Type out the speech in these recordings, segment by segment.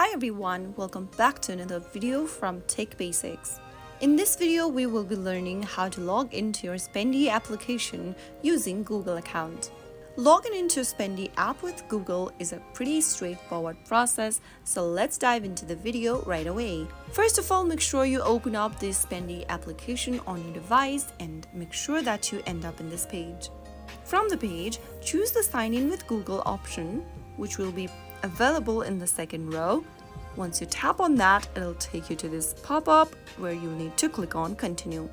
Hi everyone, welcome back to another video from Tech Basics. In this video, we will be learning how to log into your Spendee application using Google account. Logging into Spendee app with Google is a pretty straightforward process, so let's dive into the video right away. First of all, make sure you open up this Spendee application on your device and make sure that you end up in this page. From the page, choose the Sign in with Google option, which will be available in the second row. Once you tap on that, it'll take you to this pop-up where you need to click on Continue.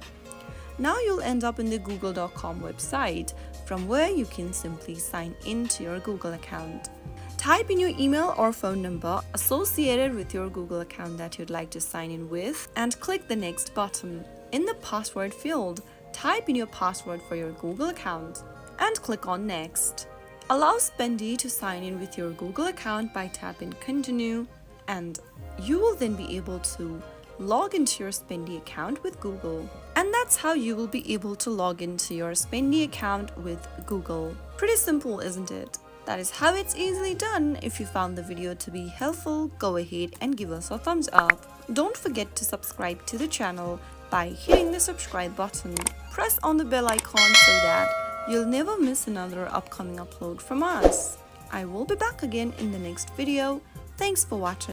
Now you'll end up in the google.com website, from where you can simply sign into your Google account. Type in your email or phone number associated with your Google account that you'd like to sign in with and click the Next button. In the password field, type in your password for your Google account and click on Next. Allow Spendee to sign in with your Google account by tapping Continue, and you will then be able to log into your Spendee account with Google. And that's how you will be able to log into your Spendee account with Google. Pretty simple, isn't it? That is how it's easily done. If you found the video to be helpful, go ahead and give us a thumbs up. Don't forget to subscribe to the channel by hitting the subscribe button. Press on the bell icon so that you'll never miss another upcoming upload from us. I will be back again in the next video. Thanks for watching.